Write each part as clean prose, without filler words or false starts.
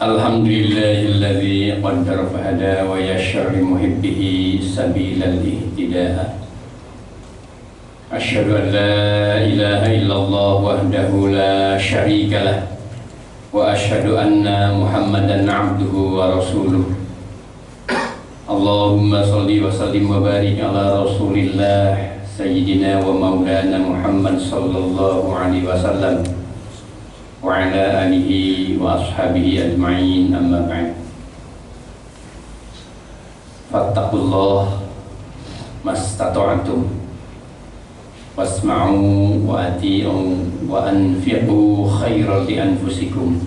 Alhamdulillahilladzi qaddara fahada wa yassara li muhibbihi sabilal ihtidaa. Asyhadu an la ilaha illallah wahdahu la syarikalah wa asyhadu anna Muhammadan abduhu wa rasuluh. Allahumma shalli wa sallim wa barik ala Rasulillah sayyidina wa maulana Muhammad sallallahu alaihi wasallam wa ala alihi wa ashabihi ajma'in, amma ba'd. Fattaqullah mastata'tum wasma'u wa ati'u wa anfiqu khairan li anfusikum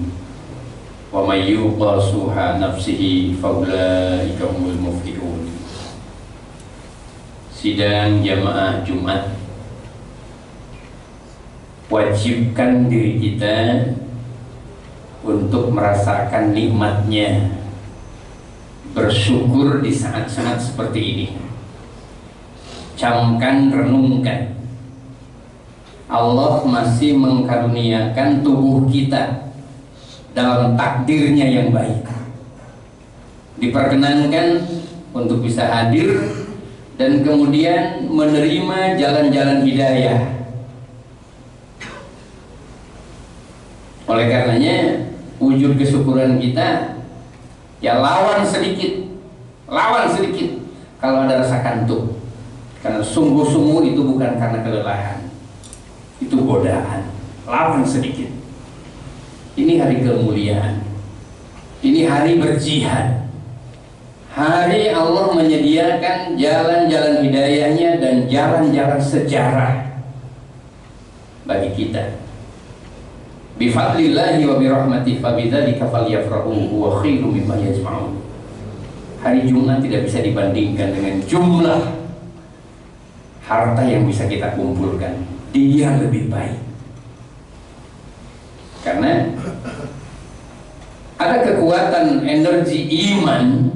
wa may yuqa suha nafsihi faulaika humul muflihun. Sidang jamaah Jumat, wajibkan diri kita untuk merasakan nikmatnya bersyukur di saat-saat seperti ini. camkan, renungkan. Allah masih mengkaruniakan tubuh kita dalam takdirnya yang baik. Diperkenankan untuk bisa hadir dan kemudian menerima jalan-jalan hidayah. Oleh karenanya wujud kesyukuran kita ya lawan sedikit kalau ada rasa kantuk, karena sungguh-sungguh itu bukan karena kelelahan, itu godaan. Lawan sedikit. Ini hari kemuliaan, ini hari berjihad, hari Allah menyediakan jalan-jalan hidayahnya dan jalan-jalan sejarah bagi kita. Bifadlillahi wa birahmatihi fabidzalika falyafrahu huwa khairum mimma yajma'un. Hari Jumat tidak bisa dibandingkan dengan jumlah harta yang bisa kita kumpulkan. Dia lebih baik. Karena ada kekuatan energi iman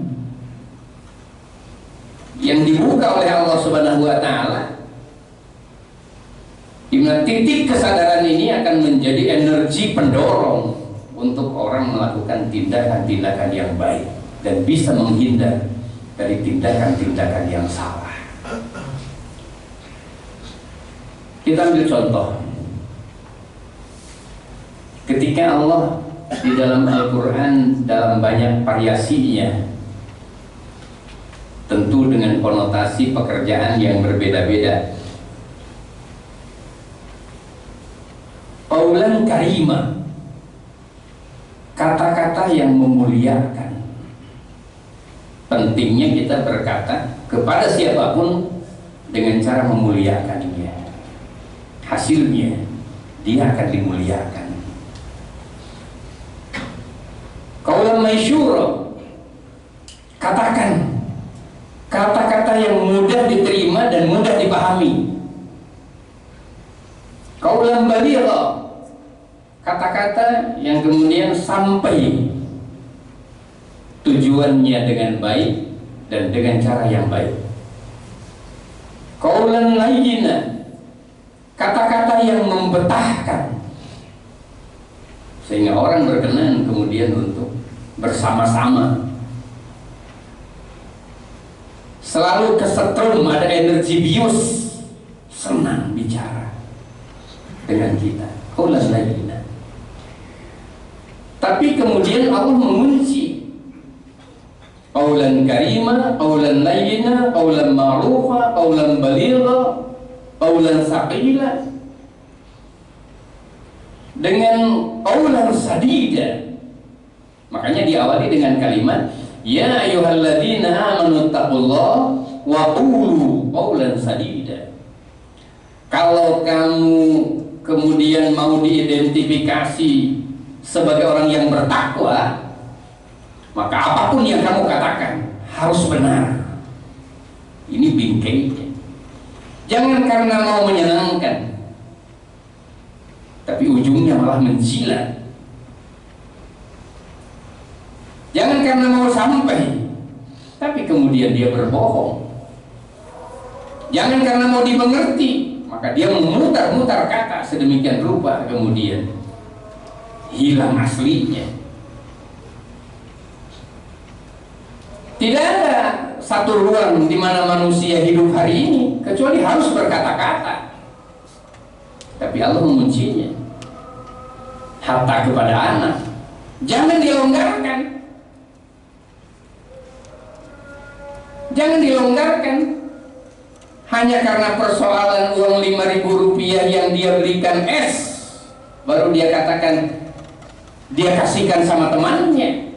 yang dibuka oleh Allah Subhanahu wa taala. Di mana titik kesadaran ini akan menjadi energi pendorong untuk orang melakukan tindakan-tindakan yang baik dan bisa menghindar dari tindakan-tindakan yang salah. Kita ambil contoh. Ketika Allah di dalam Al-Quran dalam banyak variasinya, tentu dengan konotasi pekerjaan yang berbeda-beda. Qaulan karima, kata-kata yang memuliakan. Pentingnya kita berkata kepada siapapun dengan cara memuliakannya. Hasilnya dia akan dimuliakan. Qaulan maisyura, katakan kata-kata yang mudah diterima dan mudah dipahami. Qaulan baligha, kata-kata yang kemudian sampai tujuannya dengan baik dan dengan cara yang baik. Qaulan layyina, kata-kata yang membetahkan sehingga orang berkenan kemudian untuk bersama-sama. Selalu kesetrum, ada energi bius, senang bicara dengan kita. Qaulan layyina. Tapi kemudian Allah mengunci qaulan karima, qaulan layyina, qaulan ma'rufa, qaulan baligha, qaulan saqila dengan qaulan sadida. Makanya diawali dengan kalimat ya ayyuhalladzina amanu taqullaha wa qulu qaulan sadida. Kalau kamu kemudian mau diidentifikasi sebagai orang yang bertakwa, maka apapun yang kamu katakan harus benar. Ini bingkainya. Jangan karena mau menyenangkan, tapi ujungnya malah menjilat. Jangan karena mau sampai, tapi kemudian dia berbohong. Jangan karena mau dimengerti, maka dia memutar-mutar kata sedemikian rupa kemudian hilang aslinya. Tidak ada satu ruang di mana manusia hidup hari ini kecuali harus berkata-kata. Tapi Allah menguncinya. Hatta kepada anak, jangan dilonggarkan. Jangan dilonggarkan hanya karena persoalan uang 5.000 rupiah yang dia berikan baru dia katakan dia kasihkan sama temannya.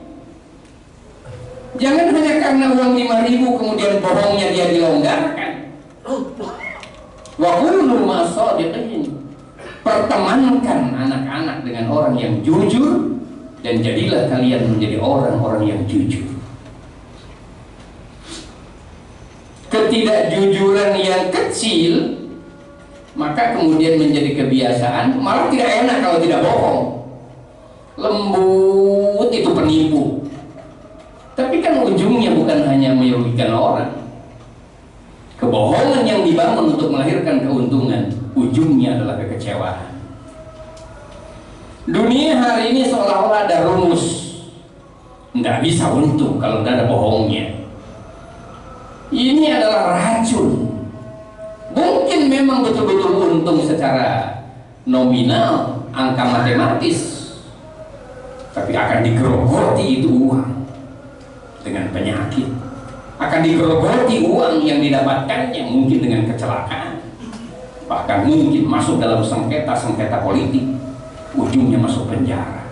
Jangan hanya karena uang 5.000 kemudian bohongnya dia dilonggarkan. Wa qulu ma'as-shadiqin, pertemankan anak-anak dengan orang yang jujur dan jadilah kalian menjadi orang-orang yang jujur. Ketidakjujuran yang kecil maka kemudian menjadi kebiasaan, malah tidak enak kalau tidak bohong. Lembut itu penipu, tapi kan ujungnya bukan hanya merugikan orang, Kebohongan yang dibangun untuk melahirkan keuntungan, ujungnya adalah kekecewaan. Dunia hari ini seolah-olah ada rumus, nggak bisa untung kalau nggak ada bohongnya. Ini adalah racun. Mungkin memang betul-betul untung secara nominal, angka matematis, tapi akan digerogoti itu uang dengan penyakit. Akan digerogoti uang yang didapatkannya mungkin dengan kecelakaan, bahkan mungkin masuk dalam sengketa politik, ujungnya masuk penjara.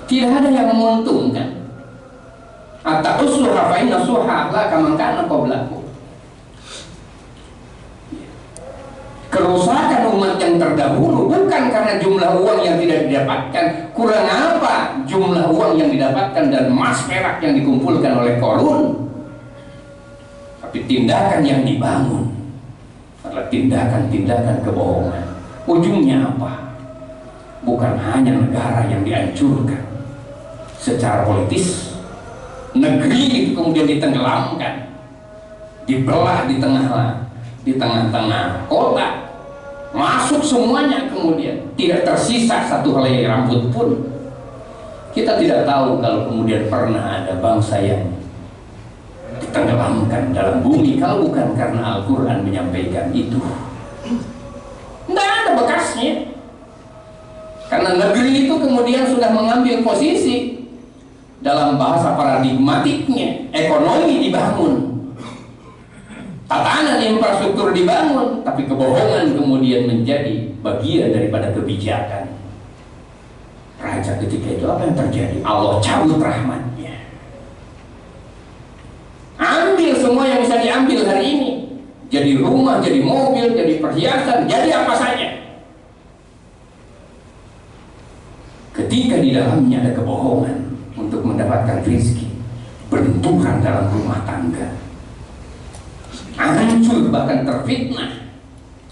Tidak ada yang menguntungkan. At-ta'ussuha fa inna suha la kama kana qablakum. Kerusakan umat yang terdahulu bukan karena jumlah uang yang tidak didapatkan. Kurang apa jumlah uang yang didapatkan dan emas perak yang dikumpulkan oleh Qarun, tapi tindakan yang dibangun adalah tindakan-tindakan kebohongan. Ujungnya apa? Bukan hanya negara yang dihancurkan secara politis, negeri itu kemudian ditenggelamkan, dibelah di tengah-tengah kota, masuk semuanya, kemudian tidak tersisa satu helai rambut pun. Kita tidak tahu kalau kemudian pernah ada bangsa yang ditenggelamkan dalam bumi kalau bukan karena Al-Quran menyampaikan itu. Tidak ada bekasnya. Karena negeri itu kemudian sudah mengambil posisi, dalam bahasa paradigmatiknya, ekonomi dibangun, tatanan infrastruktur dibangun, tapi kebohongan kemudian menjadi bagian daripada kebijakan. Raja ketika itu apa yang terjadi? Allah cabut rahmatnya, ambil semua yang bisa diambil hari ini, jadi rumah, jadi mobil, jadi perhiasan, jadi apa saja. Ketika di dalamnya ada kebohongan untuk mendapatkan rezeki, benturan dalam rumah tangga, hancur bahkan terfitnah.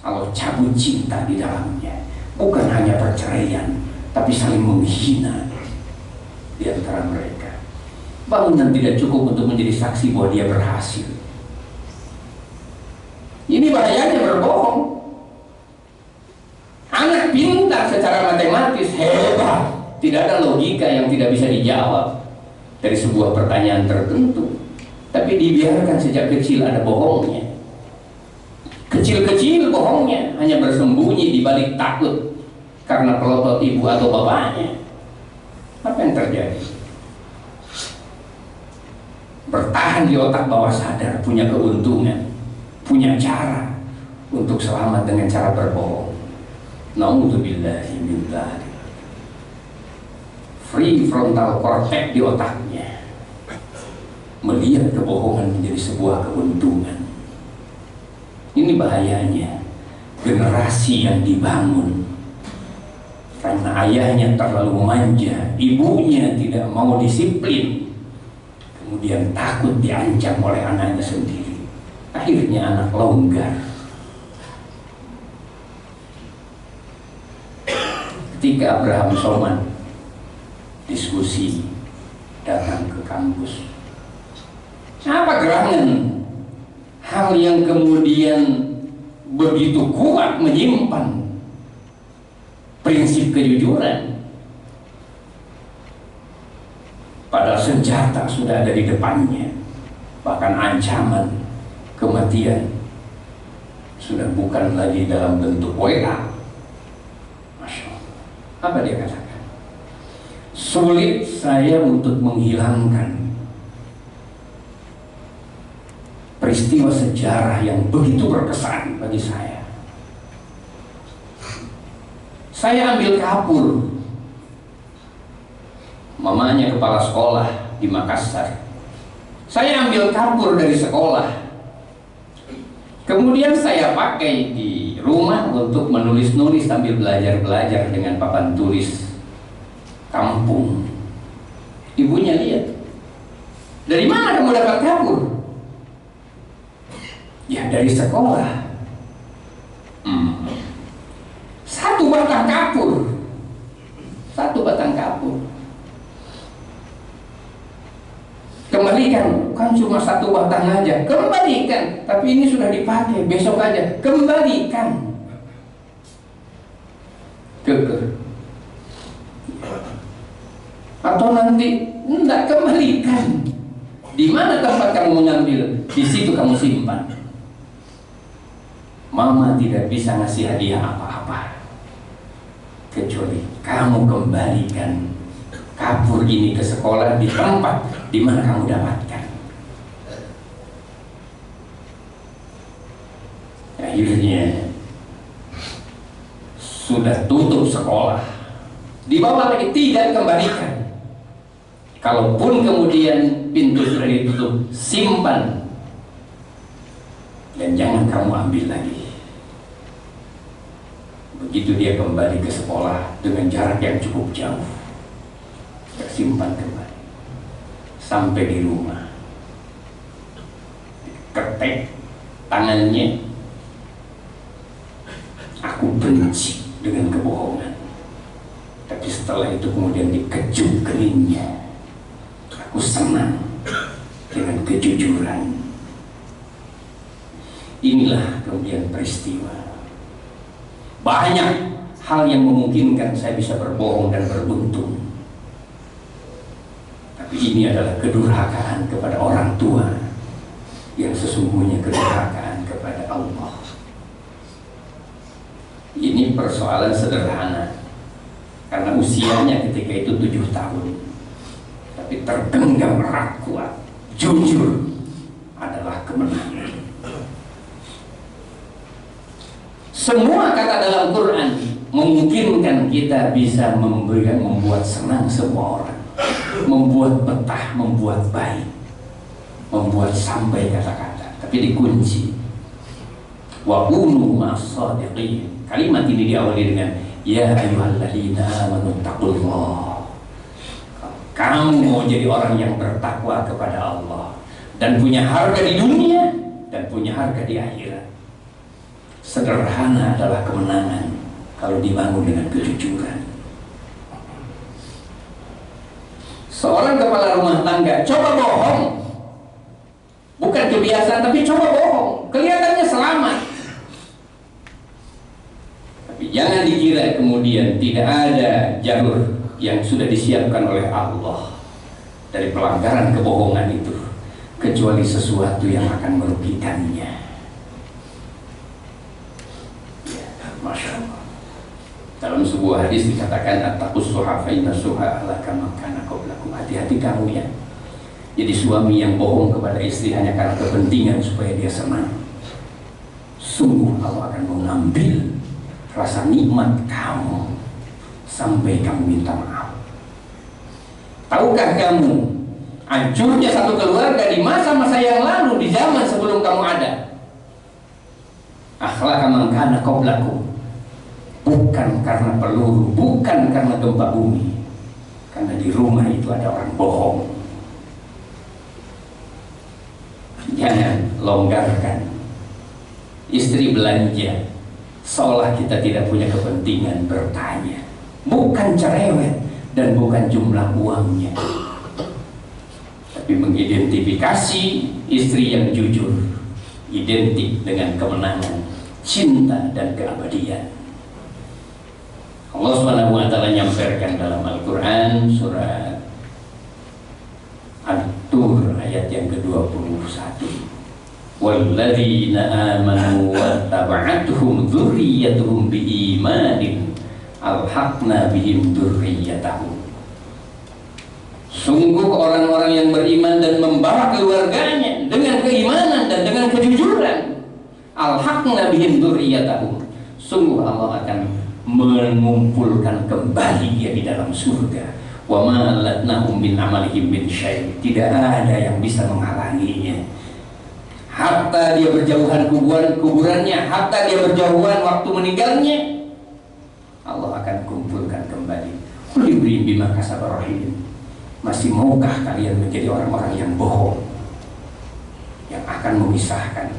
Allah cabut cinta di dalamnya, bukan hanya perceraian, tapi saling menghina di antara mereka. Bangunan tidak cukup untuk menjadi saksi bahwa dia berhasil. Ini bahayanya berbohong. Anak pintar secara matematis hebat, tidak ada logika yang tidak bisa dijawab dari sebuah pertanyaan tertentu, tapi dibiarkan sejak kecil ada bohongnya. Kecil-kecil bohongnya, hanya bersembunyi di balik takut karena pelotot ibu atau bapaknya. Apa yang terjadi? Bertahan di otak bawah sadar, punya keuntungan, punya cara untuk selamat dengan cara berbohong. Na'udzubillahi min dzalik. Free frontal cortex di otaknya melihat kebohongan menjadi sebuah keuntungan. Ini bahayanya generasi yang dibangun karena ayahnya terlalu manja, ibunya tidak mau disiplin, kemudian takut diancam oleh anaknya sendiri, akhirnya anak longgar. Ketika Abraham Soman diskusi datang ke kampus, apa gerangan hal yang kemudian begitu kuat menyimpan prinsip kejujuran, padahal senjata sudah ada di depannya, bahkan ancaman kematian sudah bukan lagi dalam bentuk WA. Masya Allah. Apa dia katakan? Sulit saya untuk menghilangkan peristiwa sejarah yang begitu berkesan bagi saya. Saya ambil kapur, mamanya kepala sekolah di Makassar. Saya ambil kapur dari sekolah, kemudian saya pakai di rumah untuk menulis-nulis sambil belajar-belajar dengan papan tulis kampung. Ibunya lihat, dari mana kamu dapat kapur? Ya dari sekolah. Satu batang kapur, satu batang kapur. Kembalikan, kan kan cuma satu batang aja, kembalikan. Tapi ini sudah dipakai, besok aja, kembalikan. Kekeh. Atau nanti enggak, kembalikan. Di mana tempat kamu mengambil, di situ kamu simpan. Mama tidak bisa ngasih hadiah apa-apa kecuali kamu kembalikan kapur ini ke sekolah di tempat di mana kamu dapatkan. Akhirnya sudah tutup sekolah, dibawa lagi, tidak kembalikan. Kalaupun kemudian pintu sudah ditutup, simpan dan jangan kamu ambil lagi. Begitu dia kembali ke sekolah dengan jarak yang cukup jauh, simpan kembali sampai di rumah, ketek tangannya, aku benci dengan kebohongan. Tapi setelah itu kemudian dikejuk keningnya, aku senang dengan kejujuran. Inilah kemudian peristiwa. Banyak hal yang memungkinkan saya bisa berbohong dan beruntung. Tapi ini adalah kedurhakaan kepada orang tua yang sesungguhnya kedurhakaan kepada Allah. Ini persoalan sederhana karena usianya ketika itu 7 tahun. Tapi tergenggam erat kuat, jujur adalah kemenangan. Semua kata dalam Quran memungkinkan kita bisa membuat senang semua orang, membuat betah, membuat baik, membuat sampai kata-kata. Tapi dikunci, wa kunu ma'as-shadiqin. Kalimat ini diawali dengan ya ayyuhalladzina amanu taqullah. Kamu mau jadi orang yang bertakwa kepada Allah dan punya harga di dunia dan punya harga di akhirat. Sederhana adalah kemenangan kalau dibangun dengan kejujuran. Seorang kepala rumah tangga coba bohong, bukan kebiasaan tapi coba bohong, kelihatannya selamat. Tapi jangan dikira kemudian tidak ada jalur yang sudah disiapkan oleh Allah dari pelanggaran kebohongan itu, kecuali sesuatu yang akan merugikannya. Ya, Masya Allah. Dalam sebuah hadis dikatakan at-taqus suha fa inna suha ala kama kana qablakum. Hati-hati kamu ya. Jadi suami yang bohong kepada istri hanya karena kepentingan supaya dia senang, sungguh Allah akan mengambil rasa nikmat kamu sampai kamu minta maaf. Tahukah kamu hancurnya satu keluarga di masa-masa yang lalu, di zaman sebelum kamu ada? Akhlak man kana qablakum, bukan karena peluru, bukan karena gempa bumi, karena di rumah itu ada orang bohong. Jangan longgarkan. Istri belanja seolah kita tidak punya kepentingan bertanya, bukan cerewet dan bukan jumlah uangnya, tapi mengidentifikasi istri yang jujur identik dengan kemenangan, cinta dan keabadian. Allah Subhanahu wa taala menyampaikan dalam Al-Qur'an surat At-Tur ayat yang ke-21. Walladzina amanu wattaba'atuhum dzurriyyatuhum biimanin alhaqna bihim dzurriyyatahum. Sungguh orang-orang yang beriman dan membawa keluarganya dengan keimanan dan dengan kejujuran, alhaqna bihim dzurriyyatahum, sungguh Allah akan mengumpulkan kembali dia di dalam surga. Wa ma alatnahum min amalihim min syai', tidak ada yang bisa menghalanginya. Hatta dia berjauhan kuburannya, hatta dia berjauhan waktu meninggalnya, Allah akan kumpulkan kembali. Qul ibrim bima kasaba rahim. Masih maukah kalian menjadi orang-orang yang bohong, yang akan memisahkan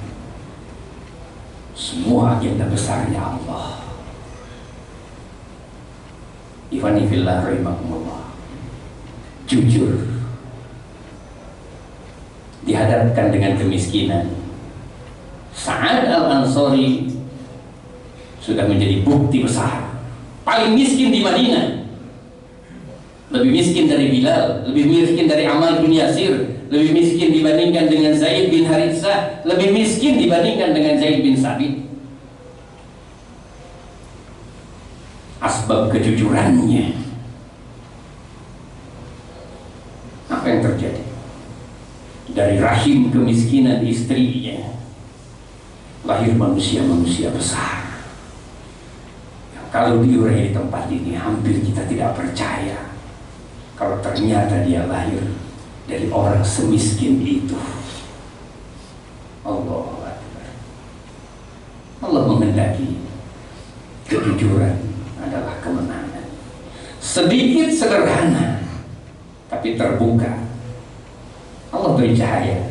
semua agenda besarnya Allah? Ikhwani fillah rahimakumullah. Jujur dihadapkan dengan kemiskinan. Sa'ad al-Ansari sudah menjadi bukti besar. Paling miskin di Madinah, lebih miskin dari Bilal, lebih miskin dari Ammar bin Yasir, lebih miskin dibandingkan dengan Zaid bin Haritsah, lebih miskin dibandingkan dengan Zaid bin Sabit. Asbab kejujurannya. Apa yang terjadi? Dari rahim kemiskinan istrinya lahir manusia-manusia besar. Kalau diurai di tempat ini, hampir kita tidak percaya kalau ternyata dia lahir dari orang semiskin itu. Allahu Akbar. Allah menghendaki kejujuran adalah kemenangan. Sedikit sederhana, tapi terbuka. Allah beri cahaya.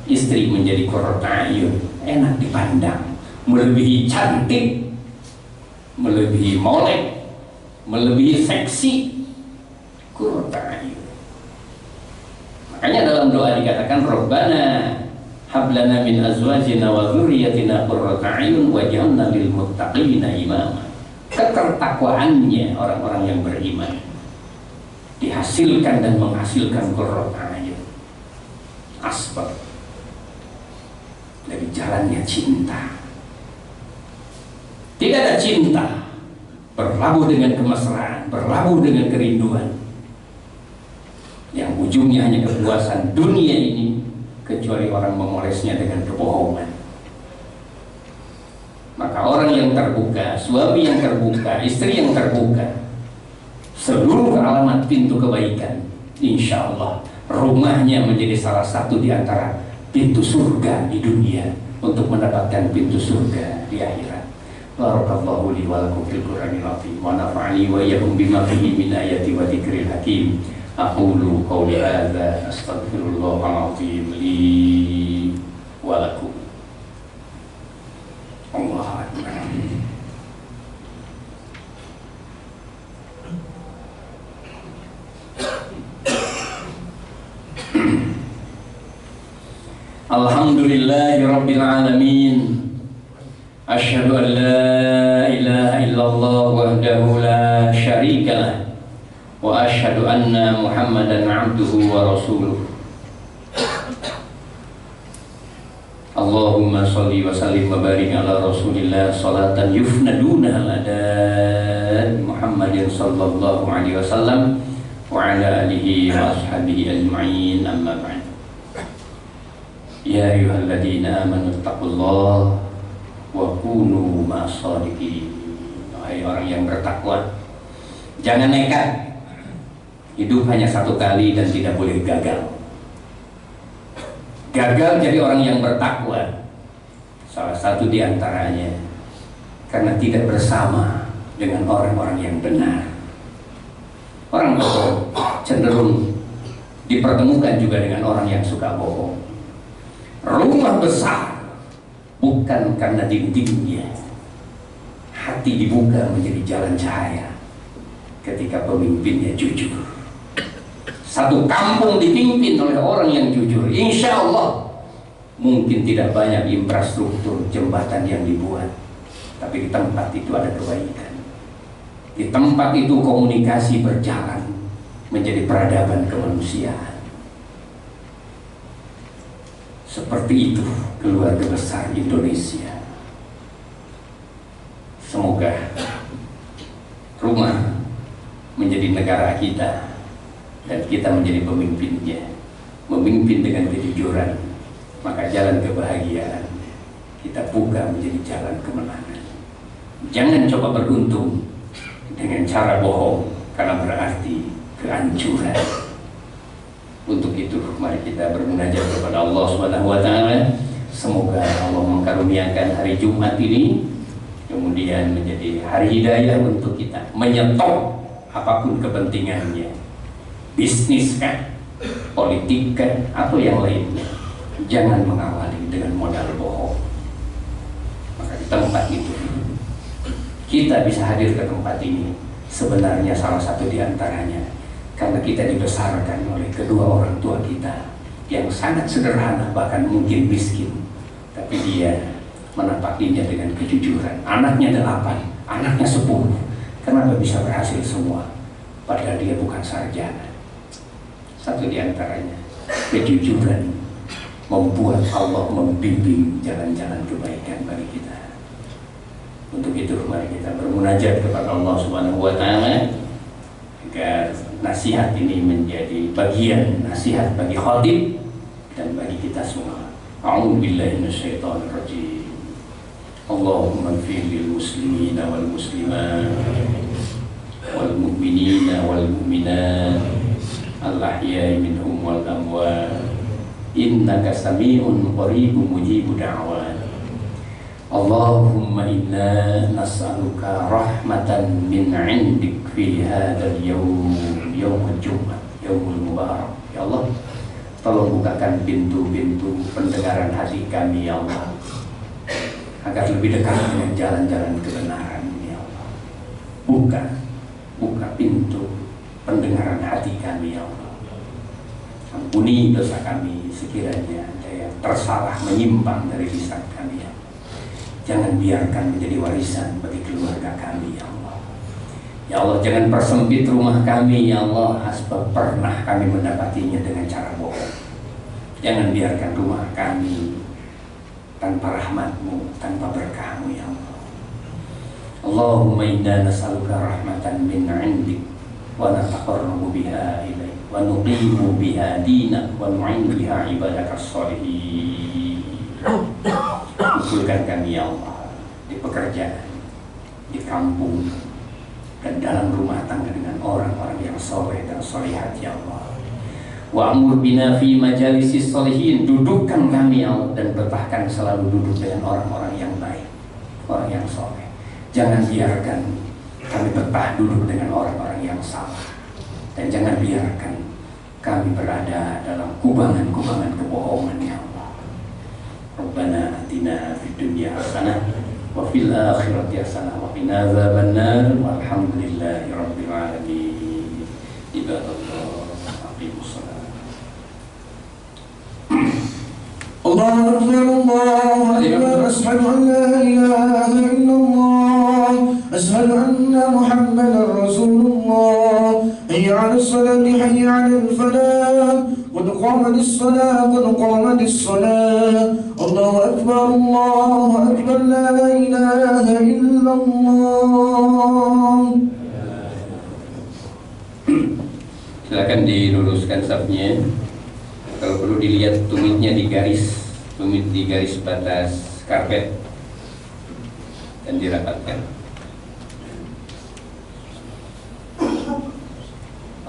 Istri menjadi qurratu a'yun, enak dipandang, melebihi cantik, melebihi molek, melebihi seksi. Qurratu a'yun. Makanya dalam doa dikatakan Rabbana hab lana min azwajina wa dzurriyyatina qurrata a'yun waj'alna lil muttaqina imama. Ketertakwaannya orang-orang yang beriman dihasilkan dan menghasilkan qurratu a'yun. Asbab dari jalannya cinta. Tidak ada cinta berlabuh dengan kemesraan, berlabuh dengan kerinduan yang ujungnya hanya kepuasan dunia ini, kecuali orang memolesnya dengan kebohongan. Maka orang yang terbuka, suami yang terbuka, istri yang terbuka, seluruh alamat pintu kebaikan, insya Allah rumahnya menjadi salah satu di antara pintu surga di dunia untuk mendapatkan pintu surga di akhirat. Barakallahu li wa lakum fil Qur'anil azim wa nafa'ani wa iyyakum bima fihi min ayati wa dzikril hakim. Aqulu qawli hadza astaghfirullahal azim li wa lakum. Allahu akbar. Alhamdulillahi rabbil alamin. Asyhadu an la ilaha illallah wahdahu la syarika lah wa asyhadu anna Muhammadan abduhu wa rasuluh. Allahumma sholli wa sallim wa barik ala Rasulillah salatan yufnaduna al-adad Muhammadin sallallahu alaihi wasallam wa ala alihi wa ashabihi ajma'in, amma ba'd. Ya ayyuhalladzina amanu taqullaha wa kunu ma'as-shadiqin. Wahai orang yang bertakwa, jangan nekat. Hidup hanya satu kali dan tidak boleh gagal. Gagal jadi orang yang bertakwa, salah satu di antaranya karena tidak bersama dengan orang-orang yang benar. Orang bohong cenderung dipertemukan juga dengan orang yang suka bohong. Rumah besar bukan karena dindingnya, hati dibuka menjadi jalan cahaya ketika pemimpinnya jujur. Satu kampung dipimpin oleh orang yang jujur, insya Allah mungkin tidak banyak infrastruktur jembatan yang dibuat, tapi di tempat itu ada kebaikan. Di tempat itu komunikasi berjalan menjadi peradaban kemanusiaan. Seperti itu keluarga besar Indonesia. Semoga rumah menjadi negara kita dan kita menjadi pemimpinnya, memimpin dengan kejujuran, maka jalan kebahagiaan kita buka menjadi jalan kemenangan. Jangan coba beruntung dengan cara bohong, karena berarti kehancuran. Untuk itu mari kita bermunajat kepada Allah Subhanahu wa taala. Semoga Allah mengkaruniakan hari Jumat ini kemudian menjadi hari hidayah untuk kita, menyetop apapun kepentingannya, bisnis kan, politik kan, atau yang lainnya. Jangan mengawali dengan modal bohong. Maka di tempat itu kita bisa hadir ke tempat ini, sebenarnya salah satu di antaranya karena kita dibesarkan oleh kedua orang tua kita, yang sangat sederhana, bahkan mungkin miskin, tapi dia menepatinya dengan kejujuran. Anaknya 8, anaknya 10. Kenapa bisa berhasil semua? Padahal dia bukan sarjana. Satu di antaranya, kejujuran membuat Allah membimbing jalan-jalan kebaikan bagi kita. Untuk itu mari kita bermunajat kepada Allah Subhanahu wa taala agar nasihat ini menjadi bagian nasihat bagi khatib dan bagi kita semua. A'udzubillahi minasyaitonir rajim. Allahumma ighfir lil muslimina wal muslimat wal mu'minina wal mu'minat al ahya'i minhum wal amwat innaka sami'un qaribun mujibud da'wat. Allahumma inna nas'aluka rahmatan min 'indik fi hadzal yawm, yaumul jum'ah, yaumul mubarak. Ya Allah, tolong bukakan pintu-pintu pendengaran hati kami ya Allah, agar lebih dekat dengan jalan-jalan kebenaran ya Allah. Buka pintu pendengaran hati kami ya Allah. Ampuni dosa kami sekiranya ada yang tersalah menyimpang dari lisan kami ya Allah. Jangan biarkan menjadi warisan bagi keluarga kami ya Allah. Ya Allah, jangan persempit rumah kami ya Allah, asbab pernah kami mendapatinya dengan cara bohong. Jangan biarkan rumah kami tanpa rahmat-Mu, tanpa berkah-Mu ya Allah. Allahumma inna nas'aluka rahmatan min 'indik wa nataqarrabu biha ilaik wa nuqimu biha dinak wa nu'inu biha ibadakas sholihin. Kumpulkan kami ya Allah di pekerjaan, di kampung, dan dalam rumah tangga dengan orang-orang yang soleh dan solehat ya Allah. Wa'mur bina fi majalisis sholihin. Dudukkan kami ya Allah, dan betahkan selalu duduk dengan orang-orang yang baik, orang yang soleh. Jangan biarkan kami betah duduk dengan orang-orang yang salah, dan jangan biarkan kami berada dalam kubangan-kubangan kebohongan ya Allah. Rabbana atina fid dunya hasanah wa fil akhirati hasanah wa qina adzabannar walhamdulillahi rabbil alamin. Ibadallah, aqimus shalah. Allahu akbar, Allahu akbar, asyhadu an la ilaha illallah, asyhadu anna Muhammadar Rasulullah. Hayya 'alas salati, hayya 'alal falah, qad qamatis salah, qad qamatis salah. Allahu akbar, la ilaha illallah. Silakan diluruskan safnya. Kalau perlu dilihat tumitnya di garis batas karpet dan dirapatkan.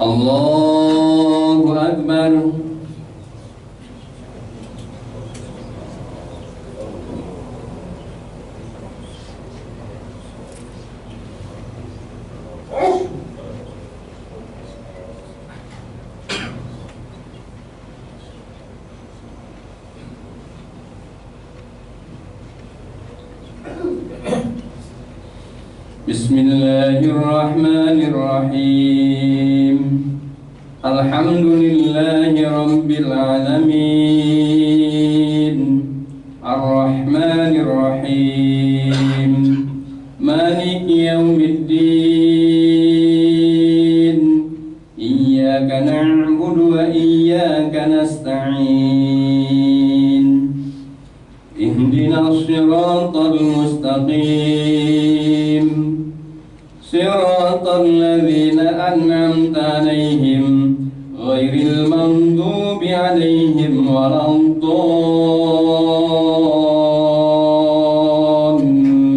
Allahu Akbar. Bismillahirrahmanirrahim. Alhamdulillahi rabbil alamin. Ar-Rahmanir-Rahim. Maliki yaumiddin. Iyyaka na'budu wa iyyaka nasta'in. Ihdinas siratal mustaqim. Siratal ladzina an'amta 'alaihim ghairil maghdubi 'alaihim waladdallin. Amin.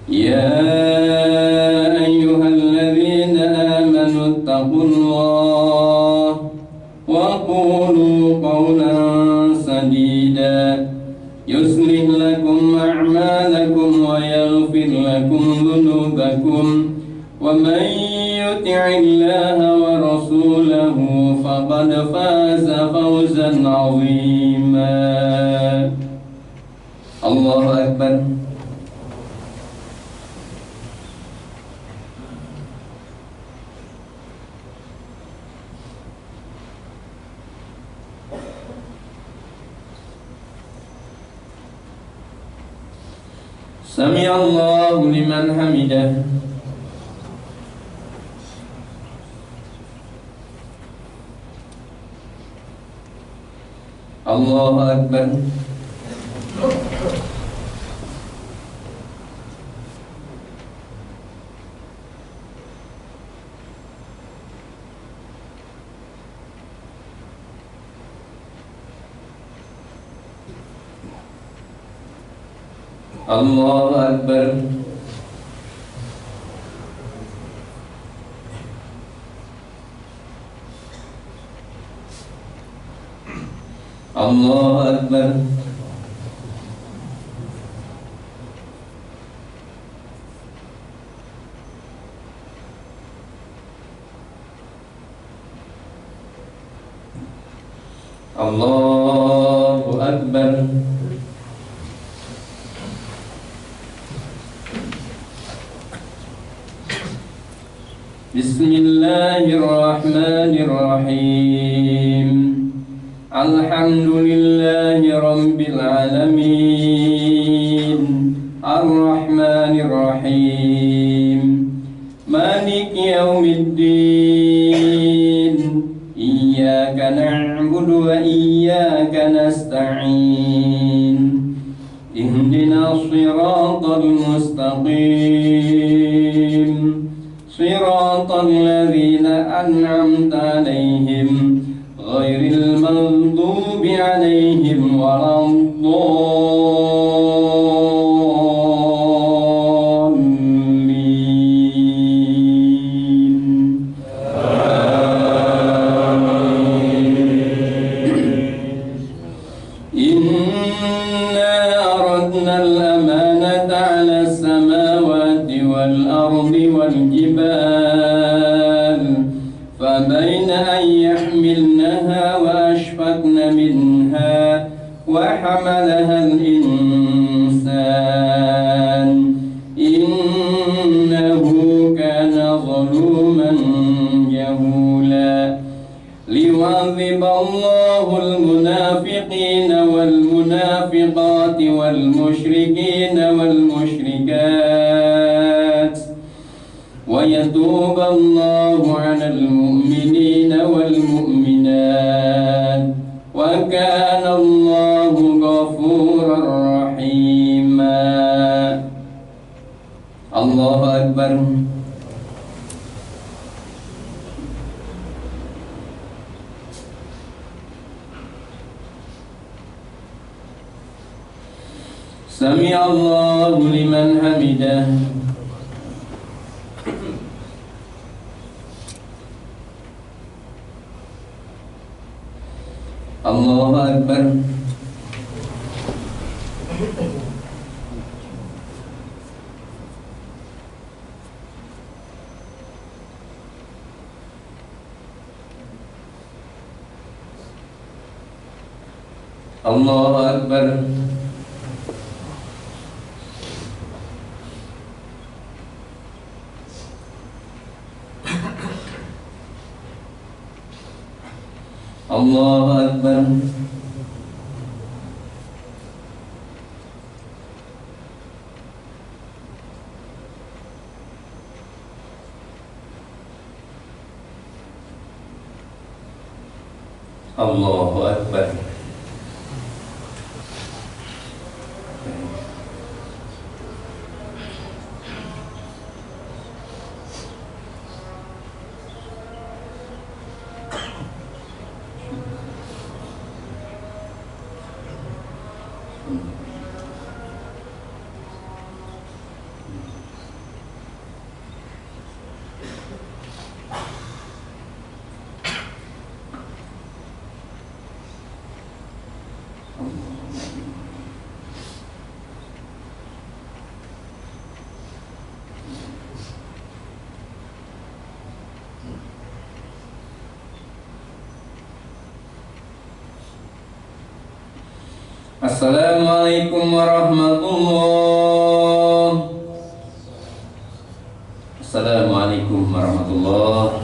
Ya ayyuhalladzina amanu ittaqullaha wa qulu qawlan sadida yuslih lakum a'malakum wa yaghfir lakum dhunubakum wa man yuti'illaha wa rasulahu faqad faza fawzan 'azima. Allahu Akbar. سمع الله لمن حمده. الله أكبر. الله أكبر. الله أكبر. الله أكبر. بسم الله الرحمن الرحيم. الحمد لله رب العالمين الرحمن الرحيم مالك يوم الدين إياك نعبد وإياك نستعين اهدنا الصراط المستقيم صراط الذين أنعمت عليهم غير المغضوب عليهم ولا الضالين. إنا أردنا الأمانة على السماوات والأرض والجبال فبين أن يحملنها وأشفقن منها وحملها الإنسان إنه كان ظلوما جهولا ليعذب الله المنافقين والمنافقات والمشركين والمشركات ويتوب الله على المؤمنين والمؤمنات وكان الله غفورا رحيما. الله أكبر. سمع الله لمن حمده. الله أكبر. الله أكبر. الله أكبر. الله أكبر. Assalamualaikum warahmatullahi. Assalamualaikum warahmatullahi.